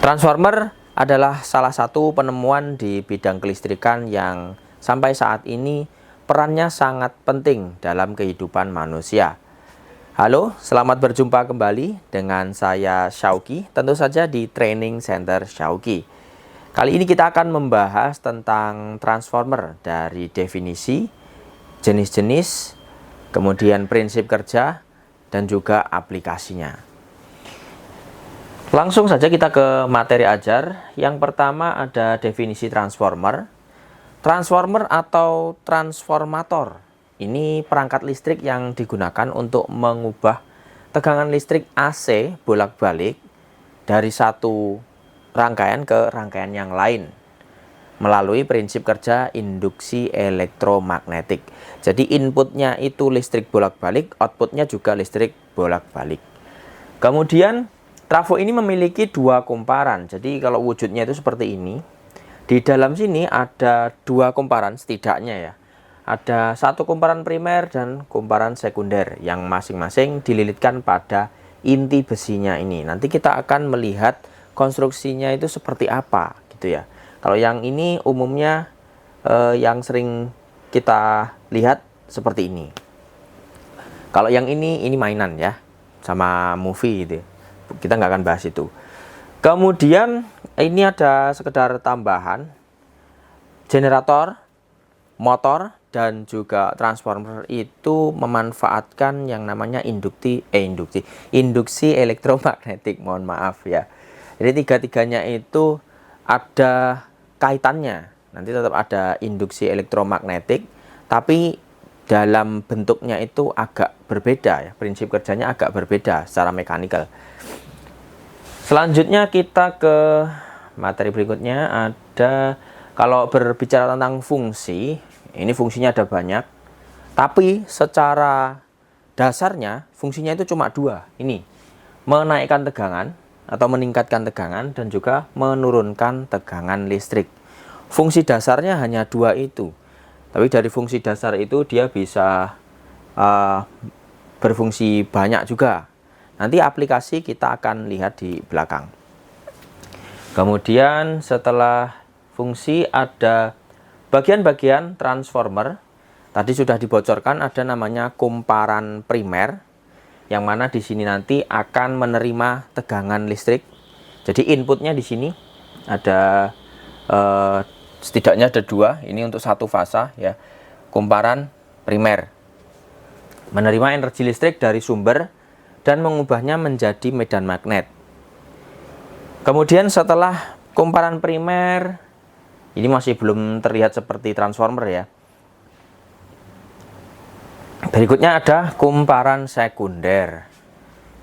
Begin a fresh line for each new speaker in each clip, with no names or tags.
Transformer adalah salah satu penemuan di bidang kelistrikan yang sampai saat ini perannya sangat penting dalam kehidupan manusia. Halo, selamat berjumpa kembali dengan saya Syauki, tentu saja di Training Center Syauki. Kali ini kita akan membahas tentang transformer dari definisi, jenis-jenis, kemudian prinsip kerja, dan juga aplikasinya. Langsung saja kita ke materi ajar. Yang pertama ada definisi transformer. Transformer atau transformator. Ini perangkat listrik yang digunakan untuk mengubah tegangan listrik AC bolak-balik dari satu rangkaian ke rangkaian yang lain melalui prinsip kerja induksi elektromagnetik. Jadi inputnya itu listrik bolak-balik, outputnya juga listrik bolak-balik. Kemudian trafo ini memiliki dua kumparan. Jadi kalau wujudnya itu seperti ini. Di dalam sini ada dua kumparan setidaknya ya. Ada satu kumparan primer dan kumparan sekunder yang masing-masing dililitkan pada inti besinya ini. Nanti kita akan melihat konstruksinya itu seperti apa gitu ya. Kalau yang ini umumnya yang sering kita lihat seperti ini. Kalau yang ini mainan ya, sama movie gitu. Kita nggak akan bahas itu. Kemudian ini ada sekedar tambahan. Generator, motor, dan juga transformer itu memanfaatkan yang namanya induksi elektromagnetik. Mohon maaf ya. Jadi tiga-tiganya itu ada kaitannya. Nanti tetap ada induksi elektromagnetik, tapi dalam bentuknya itu agak berbeda ya. Prinsip kerjanya agak berbeda secara mekanikal. Selanjutnya kita ke materi berikutnya. Ada, kalau berbicara tentang fungsi, ini fungsinya ada banyak, tapi secara dasarnya fungsinya itu cuma dua. Ini menaikkan tegangan atau meningkatkan tegangan dan juga menurunkan tegangan listrik. Fungsi dasarnya hanya dua itu, tapi dari fungsi dasar itu dia bisa berfungsi banyak juga. Nanti aplikasi kita akan lihat di belakang. Kemudian setelah fungsi ada bagian-bagian transformer. Tadi sudah dibocorkan ada namanya kumparan primer, yang mana di sini nanti akan menerima tegangan listrik. Jadi inputnya di sini ada setidaknya ada dua. Ini untuk satu fasa ya. Kumparan primer menerima energi listrik dari sumber dan mengubahnya menjadi medan magnet. Kemudian setelah kumparan primer, ini masih belum terlihat seperti transformer ya. Berikutnya ada kumparan sekunder.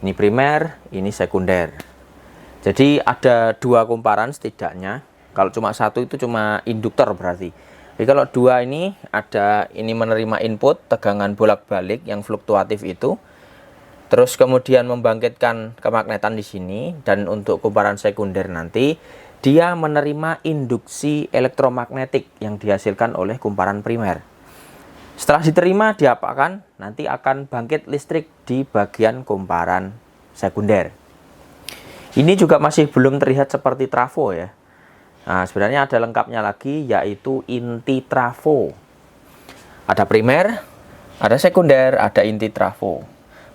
Ini primer, ini sekunder. Jadi ada dua kumparan setidaknya. Kalau cuma satu itu cuma induktor berarti. Jadi kalau dua ini ada, ini menerima input tegangan bolak-balik yang fluktuatif itu. Terus kemudian membangkitkan kemagnetan di sini, dan untuk kumparan sekunder nanti dia menerima induksi elektromagnetik yang dihasilkan oleh kumparan primer. Setelah diterima diapakan? Nanti akan bangkit listrik di bagian kumparan sekunder. Ini juga masih belum terlihat seperti trafo ya. Nah, sebenarnya ada lengkapnya lagi, yaitu inti trafo. Ada primer, ada sekunder, ada inti trafo.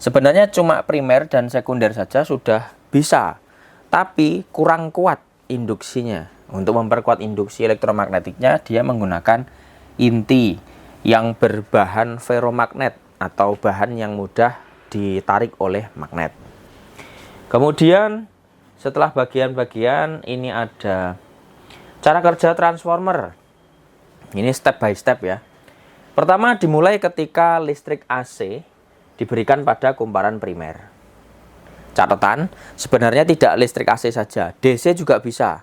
Sebenarnya cuma primer dan sekunder saja sudah bisa, tapi kurang kuat induksinya. Untuk memperkuat induksi elektromagnetiknya, dia menggunakan inti yang berbahan ferromagnet atau bahan yang mudah ditarik oleh magnet. Kemudian setelah bagian-bagian ini ada cara kerja transformer. Ini step by step ya. Pertama dimulai ketika listrik AC diberikan pada kumparan primer. Catatan, sebenarnya tidak listrik AC saja, DC juga bisa.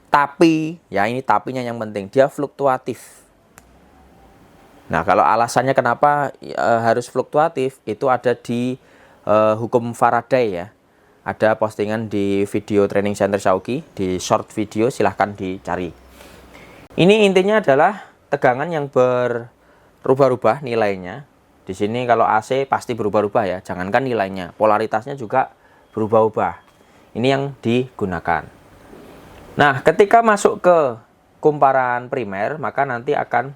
Tapi, ya ini tapinya yang penting, dia fluktuatif. Nah, kalau alasannya kenapa harus fluktuatif, itu ada di hukum Faraday ya. Ada postingan di video Training Center Syauki, di short video, silahkan dicari. Ini intinya adalah tegangan yang berubah-ubah nilainya. Di sini kalau AC pasti berubah-ubah ya, jangankan nilainya, polaritasnya juga berubah-ubah. Ini yang digunakan. Nah, ketika masuk ke kumparan primer, maka nanti akan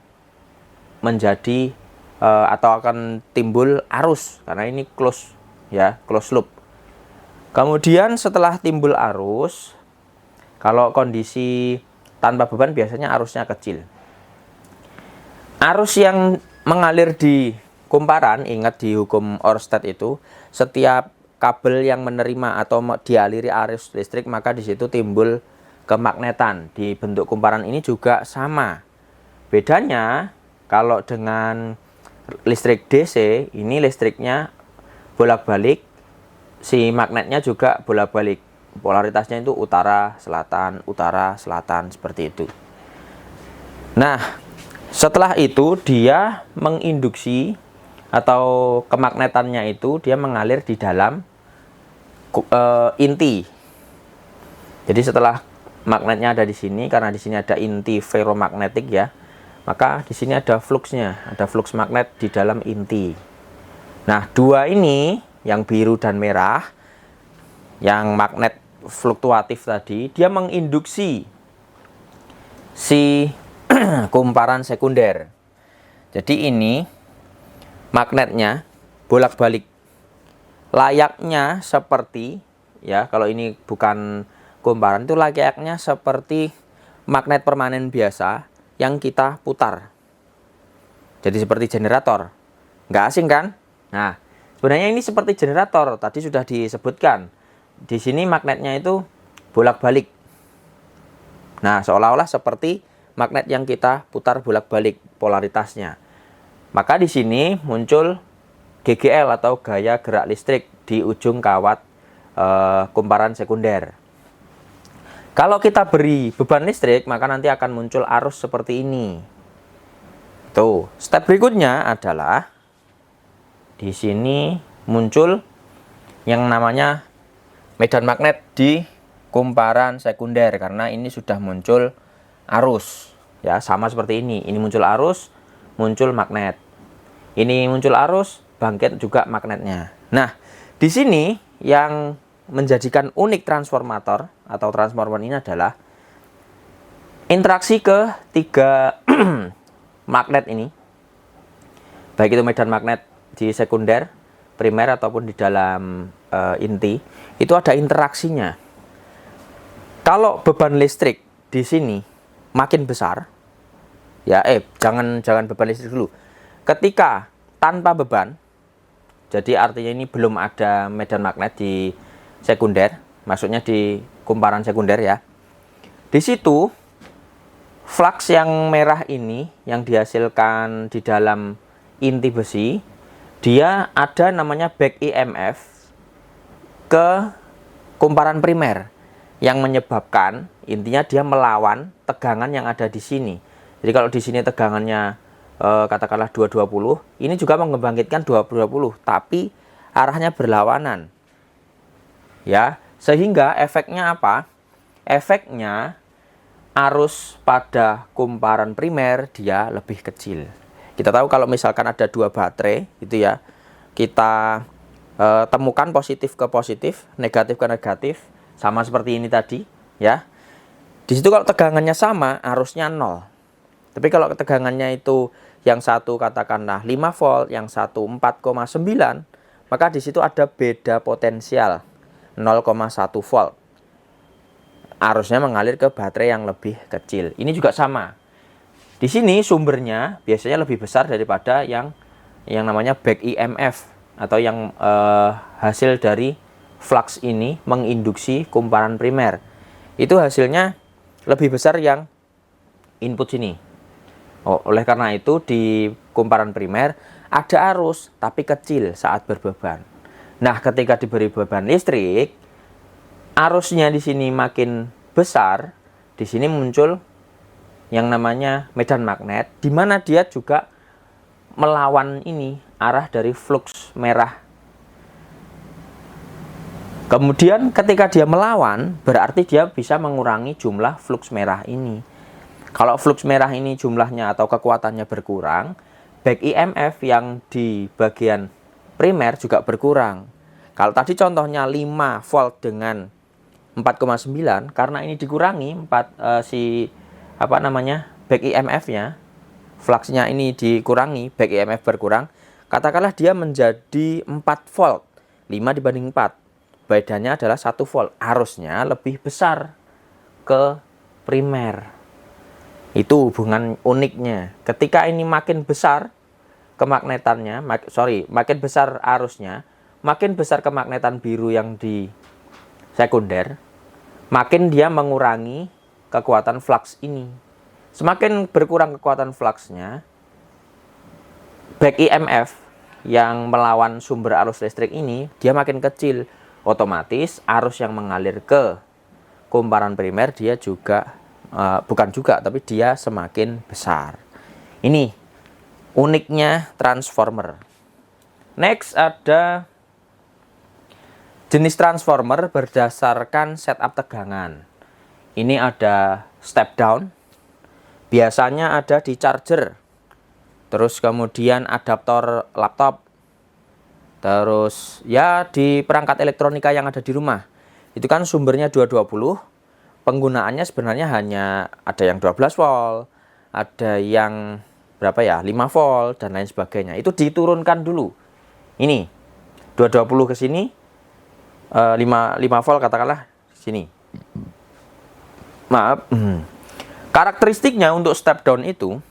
menjadi atau akan timbul arus karena ini close ya, close loop. Kemudian setelah timbul arus, kalau kondisi tanpa beban biasanya arusnya kecil. Arus yang mengalir di kumparan, ingat di hukum Oersted itu, setiap kabel yang menerima atau dialiri arus listrik maka di situ timbul kemagnetan. Di bentuk kumparan ini juga sama. Bedanya kalau dengan listrik DC, ini listriknya bolak-balik, si magnetnya juga bolak-balik. Polaritasnya itu utara, selatan, seperti itu. Nah, setelah itu dia menginduksi atau kemagnetannya itu dia mengalir di dalam inti. Jadi setelah magnetnya ada di sini, karena di sini ada inti ferromagnetik ya, maka di sini ada fluxnya, ada flux magnet di dalam inti. Nah, dua ini, yang biru dan merah, yang magnet fluktuatif tadi, dia menginduksi si kumparan sekunder. Jadi ini magnetnya bolak-balik. Layaknya seperti, ya kalau ini bukan kumparan, itu layaknya seperti magnet permanen biasa yang kita putar. Jadi seperti generator. Nggak asing kan? Nah, sebenarnya ini seperti generator. Tadi sudah disebutkan. Di sini magnetnya itu bolak-balik. Nah, seolah-olah seperti magnet yang kita putar bolak-balik polaritasnya. Maka di sini muncul GGL atau gaya gerak listrik di ujung kawat kumparan sekunder. Kalau kita beri beban listrik, maka nanti akan muncul arus seperti ini. Tuh, step berikutnya adalah di sini muncul yang namanya medan magnet di kumparan sekunder karena ini sudah muncul arus. Ya, sama seperti ini. Ini muncul arus, muncul magnet. Ini muncul arus, bangkit juga magnetnya. Nah, di sini yang menjadikan unik transformator atau transformer ini adalah interaksi ketiga magnet ini, baik itu medan magnet di sekunder, primer ataupun di dalam inti, itu ada interaksinya. Kalau beban listrik di sini makin besar, ya jangan beban listrik dulu. Ketika tanpa beban, jadi artinya ini belum ada medan magnet di sekunder, maksudnya di kumparan sekunder ya. Di situ flux yang merah ini yang dihasilkan di dalam inti besi, dia ada namanya back EMF ke kumparan primer yang menyebabkan intinya dia melawan tegangan yang ada di sini. Jadi kalau di sini tegangannya katakanlah 220, ini juga membangkitkan 220, tapi arahnya berlawanan. Ya, sehingga efeknya apa? Efeknya arus pada kumparan primer dia lebih kecil. Kita tahu kalau misalkan ada dua baterai gitu ya, kita temukan positif ke positif, negatif ke negatif, sama seperti ini tadi ya. Di situ kalau tegangannya sama, arusnya 0. Tapi kalau tegangannya itu yang satu katakanlah 5 volt, yang satu 4,9, maka di situ ada beda potensial 0,1 volt. Arusnya mengalir ke baterai yang lebih kecil. Ini juga sama. Di sini sumbernya biasanya lebih besar daripada yang namanya back EMF atau yang hasil dari flux ini menginduksi kumparan primer. Itu hasilnya lebih besar yang input sini. Oleh karena itu di kumparan primer ada arus tapi kecil saat berbeban. Nah, ketika diberi beban listrik, arusnya di sini makin besar. Di sini muncul yang namanya medan magnet, di mana dia juga melawan ini arah dari flux merah. Kemudian ketika dia melawan, berarti dia bisa mengurangi jumlah flux merah ini. Kalau flux merah ini jumlahnya atau kekuatannya berkurang, back EMF yang di bagian primer juga berkurang. Kalau tadi contohnya 5 volt dengan 4,9 karena ini dikurangi back EMF-nya, fluxnya ini dikurangi, back EMF berkurang, katakanlah dia menjadi 4 volt, 5 dibanding 4, bedanya adalah 1 volt, arusnya lebih besar ke primer. Itu hubungan uniknya. Ketika ini makin besar kemagnetannya, makin besar arusnya, makin besar kemagnetan biru yang di sekunder, makin dia mengurangi kekuatan flux ini. Semakin berkurang kekuatan fluxnya, back EMF yang melawan sumber arus listrik ini, dia makin kecil. Otomatis arus yang mengalir ke kumparan primer dia juga, tapi dia semakin besar. Ini uniknya transformer. Next ada jenis transformer berdasarkan setup tegangan. Ini ada step down, biasanya ada di charger, terus kemudian adaptor laptop, terus ya di perangkat elektronika yang ada di rumah. Itu kan sumbernya 220, penggunaannya sebenarnya hanya ada yang 12 volt, ada yang 5 volt, dan lain sebagainya. Itu diturunkan dulu. Ini 220 ke sini, 5 volt katakanlah sini. Maaf. Karakteristiknya untuk step down itu,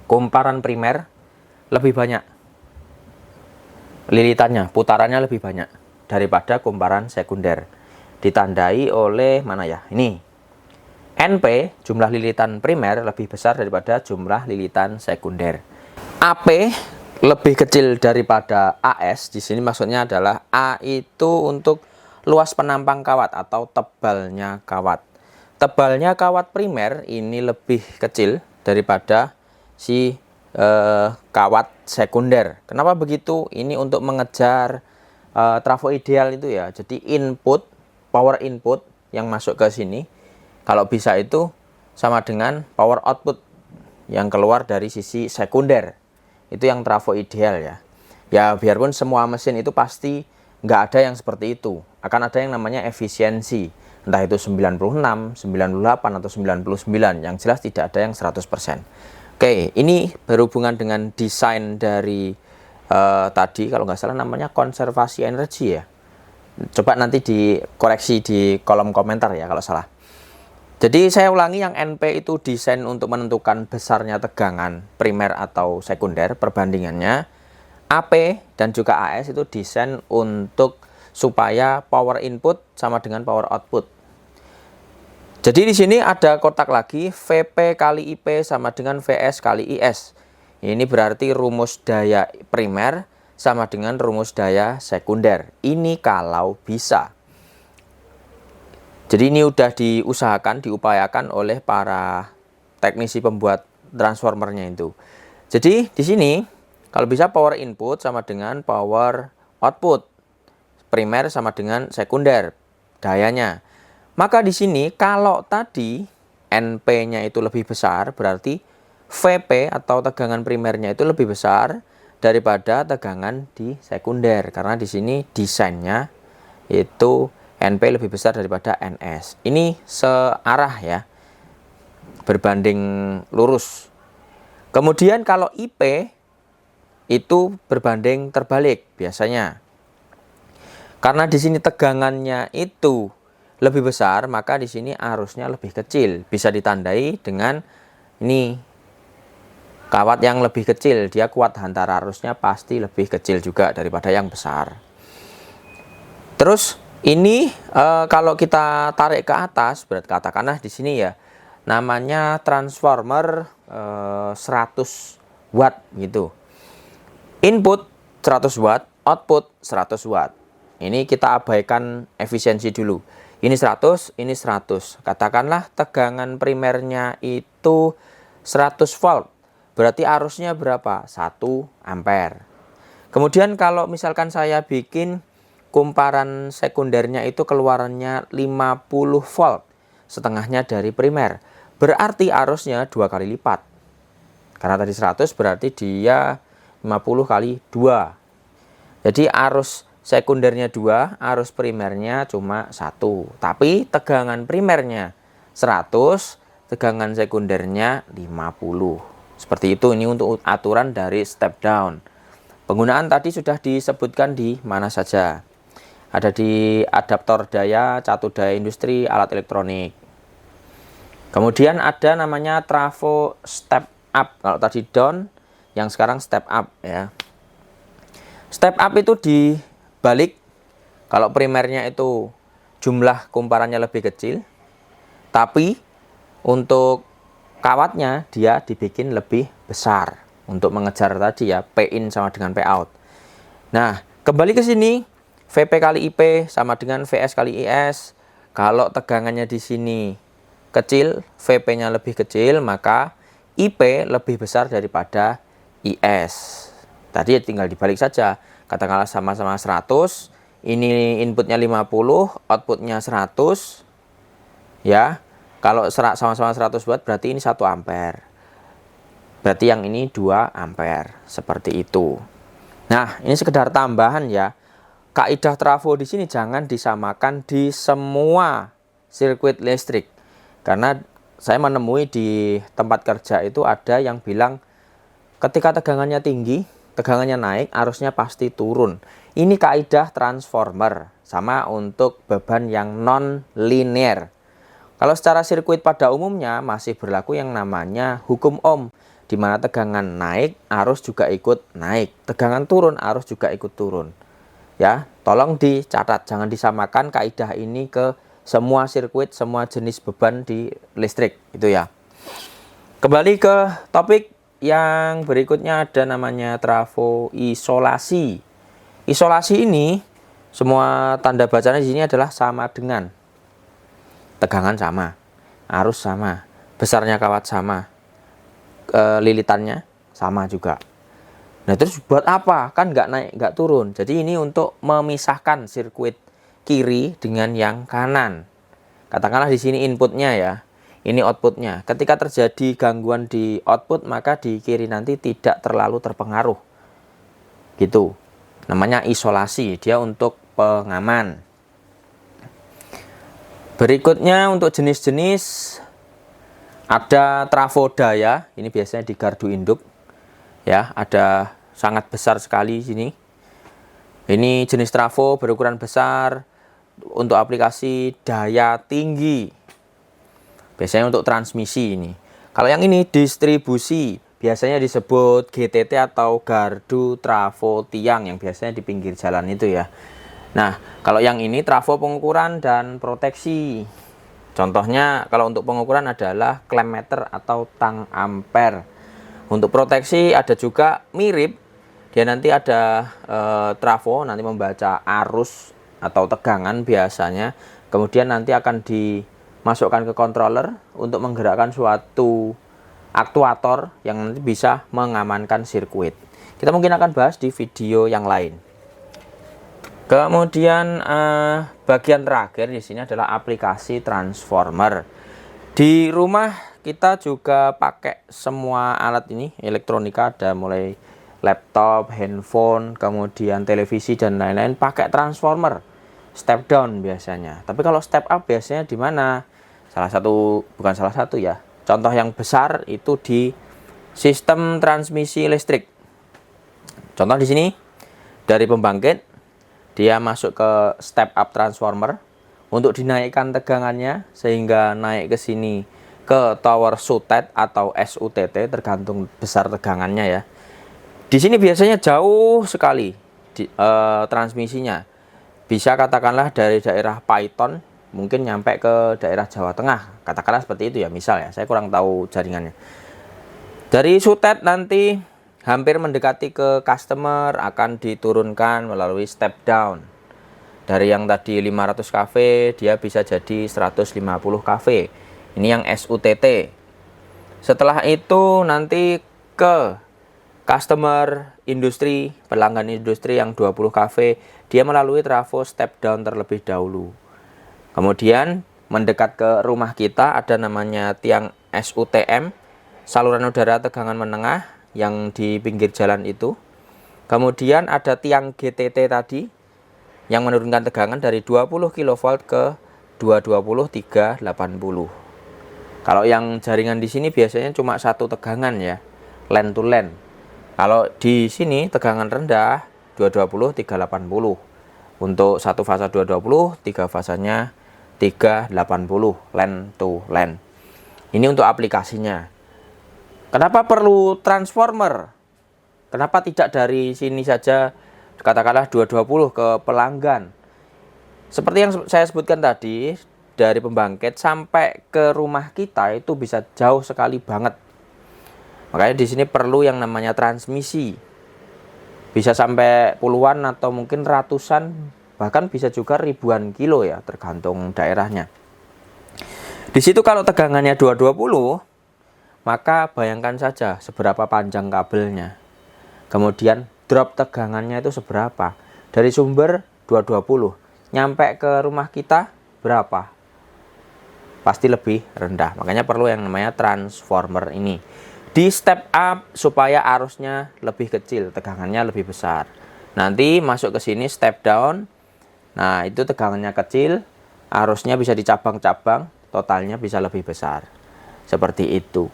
kumparan primer lebih banyak lilitannya, putarannya lebih banyak daripada kumparan sekunder. Ditandai oleh ini. NP, jumlah lilitan primer, lebih besar daripada jumlah lilitan sekunder. AP lebih kecil daripada AS. Di sini maksudnya adalah A itu untuk luas penampang kawat atau tebalnya kawat. Tebalnya kawat primer ini lebih kecil daripada si kawat sekunder. Kenapa begitu? Ini untuk mengejar trafo ideal itu ya. Jadi power input yang masuk ke sini, kalau bisa itu sama dengan power output yang keluar dari sisi sekunder. Itu yang trafo ideal ya. Ya biarpun semua mesin itu pasti nggak ada yang seperti itu. Akan ada yang namanya efisiensi. Entah itu 96, 98, atau 99. Yang jelas tidak ada yang 100%. Oke, ini berhubungan dengan desain dari tadi, kalau nggak salah namanya konservasi energi ya. Coba nanti dikoreksi di kolom komentar ya kalau salah. Jadi saya ulangi, yang NP itu desain untuk menentukan besarnya tegangan primer atau sekunder, perbandingannya. AP dan juga AS itu desain untuk supaya power input sama dengan power output. Jadi di sini ada kotak lagi, VP kali IP sama dengan VS kali IS. Ini berarti rumus daya primer sama dengan rumus daya sekunder. Ini kalau bisa. Jadi ini udah diupayakan oleh para teknisi pembuat transformernya itu. Jadi di sini kalau bisa power input sama dengan power output. Primer sama dengan sekunder dayanya. Maka di sini kalau tadi NP-nya itu lebih besar, berarti VP atau tegangan primernya itu lebih besar daripada tegangan di sekunder. Karena di sini desainnya itu NP lebih besar daripada NS. Ini searah ya, berbanding lurus. Kemudian kalau IP itu berbanding terbalik biasanya. Karena di sini tegangannya itu lebih besar, maka di sini arusnya lebih kecil. Bisa ditandai dengan ini kawat yang lebih kecil, dia kuat hantar arusnya pasti lebih kecil juga daripada yang besar. Terus ini kalau kita tarik ke atas, berarti katakanlah di sini ya, namanya transformer 100 watt gitu. Input 100 watt, output 100 watt. Ini kita abaikan efisiensi dulu. Ini 100, ini 100. Katakanlah tegangan primernya itu 100 volt. Berarti arusnya berapa? 1 ampere. Kemudian kalau misalkan saya bikin kumparan sekundernya itu keluarannya 50 volt, setengahnya dari primer, berarti arusnya 2 kali lipat. Karena tadi 100 berarti dia 50 kali 2. Jadi arus sekundernya 2, arus primernya cuma 1. Tapi tegangan primernya 100, tegangan sekundernya 50. Seperti itu, ini untuk aturan dari step down. Penggunaan tadi sudah disebutkan di mana saja. Ada di adaptor daya, catu daya industri, alat elektronik. Kemudian ada namanya trafo step up. Kalau tadi down, yang sekarang step up ya. Step up itu dibalik. Kalau primernya itu jumlah kumparannya lebih kecil, tapi untuk kawatnya dia dibikin lebih besar untuk mengejar tadi ya, P in sama dengan P out. Nah, kembali ke sini, VP kali IP sama dengan VS kali IS. Kalau tegangannya di sini kecil, VP-nya lebih kecil, maka IP lebih besar daripada IS. Tadi tinggal dibalik saja. Katakanlah sama-sama 100, ini inputnya 50, outputnya 100. Ya, kalau sama-sama 100 watt berarti ini 1 ampere. Berarti yang ini 2 ampere. Seperti itu. Nah, ini sekedar tambahan ya. Kaidah trafo di sini jangan disamakan di semua sirkuit listrik. Karena saya menemui di tempat kerja itu ada yang bilang ketika tegangannya tinggi, tegangannya naik, arusnya pasti turun. Ini kaidah transformer, sama untuk beban yang non-linear. Kalau secara sirkuit pada umumnya masih berlaku yang namanya hukum Ohm, di mana tegangan naik, arus juga ikut naik. Tegangan turun, arus juga ikut turun. Ya, tolong dicatat, jangan disamakan kaidah ini ke semua sirkuit, semua jenis beban di listrik, itu ya. Kembali ke topik yang berikutnya, ada namanya trafo isolasi. Isolasi ini semua tanda bacanya di sini adalah sama dengan tegangan sama, arus sama, besarnya kawat sama, lilitannya sama juga. Nah, terus buat apa? Kan nggak naik, nggak turun. Jadi ini untuk memisahkan sirkuit kiri dengan yang kanan. Katakanlah di sini inputnya ya, ini outputnya. Ketika terjadi gangguan di output, maka di kiri nanti tidak terlalu terpengaruh. Gitu. Namanya isolasi, dia untuk pengaman. Berikutnya untuk jenis-jenis, ada trafo daya. Ini biasanya di gardu induk. Ya, ada sangat besar sekali sini. Ini jenis trafo berukuran besar untuk aplikasi daya tinggi. Biasanya untuk transmisi ini. Kalau yang ini distribusi, biasanya disebut GTT atau gardu trafo tiang yang biasanya di pinggir jalan itu ya. Nah, kalau yang ini trafo pengukuran dan proteksi. Contohnya kalau untuk pengukuran adalah klem meter atau tang ampere. Untuk proteksi ada juga mirip, dia nanti ada trafo nanti membaca arus atau tegangan biasanya, kemudian nanti akan dimasukkan ke controller untuk menggerakkan suatu aktuator yang nanti bisa mengamankan sirkuit. Kita mungkin akan bahas di video yang lain. Kemudian bagian terakhir di sini adalah aplikasi transformer. Di rumah kita juga pakai semua alat ini, elektronika, ada mulai laptop, handphone, kemudian televisi dan lain-lain pakai transformer. Step down biasanya. Tapi kalau step up biasanya di mana? Bukan salah satu ya. Contoh yang besar itu di sistem transmisi listrik. Contoh di sini dari pembangkit dia masuk ke step up transformer untuk dinaikkan tegangannya sehingga naik ke sini ke tower SUTET atau SUTT tergantung besar tegangannya ya. Di sini biasanya jauh sekali transmisinya. Bisa katakanlah dari daerah Paiton mungkin nyampe ke daerah Jawa Tengah. Katakanlah seperti itu ya, misal ya. Saya kurang tahu jaringannya. Dari SUTET nanti hampir mendekati ke customer akan diturunkan melalui step down. Dari yang tadi 500 kV dia bisa jadi 150 kV. Ini yang SUTT. Setelah itu nanti ke customer industri, pelanggan industri yang 20 kV, dia melalui trafo step down terlebih dahulu. Kemudian mendekat ke rumah kita ada namanya tiang SUTM, saluran udara tegangan menengah yang di pinggir jalan itu. Kemudian ada tiang GTT tadi, yang menurunkan tegangan dari 20 kV ke 220 380. Kalau yang jaringan di sini biasanya cuma satu tegangan ya, line to line. Kalau di sini tegangan rendah 220 380. Untuk satu fasa 220, tiga fasanya 380 line to line. Ini untuk aplikasinya. Kenapa perlu transformer? Kenapa tidak dari sini saja katakanlah 220 ke pelanggan? Seperti yang saya sebutkan tadi, dari pembangkit sampai ke rumah kita itu bisa jauh sekali banget. Makanya di sini perlu yang namanya transmisi. Bisa sampai puluhan atau mungkin ratusan, bahkan bisa juga ribuan kilo ya, tergantung daerahnya. Di situ kalau tegangannya 220, maka bayangkan saja seberapa panjang kabelnya. Kemudian drop tegangannya itu seberapa. Dari sumber 220, nyampe ke rumah kita berapa? Pasti lebih rendah. Makanya perlu yang namanya transformer ini. Di step up supaya arusnya lebih kecil, tegangannya lebih besar. Nanti masuk ke sini step down. Nah, itu tegangannya kecil, arusnya bisa dicabang-cabang, totalnya bisa lebih besar. Seperti itu.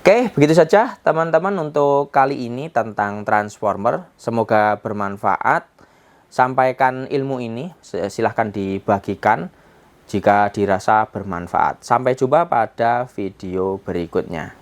Oke, begitu saja teman-teman untuk kali ini tentang transformer. Semoga bermanfaat. Sampaikan ilmu ini, silahkan dibagikan jika dirasa bermanfaat. Sampai jumpa pada video berikutnya.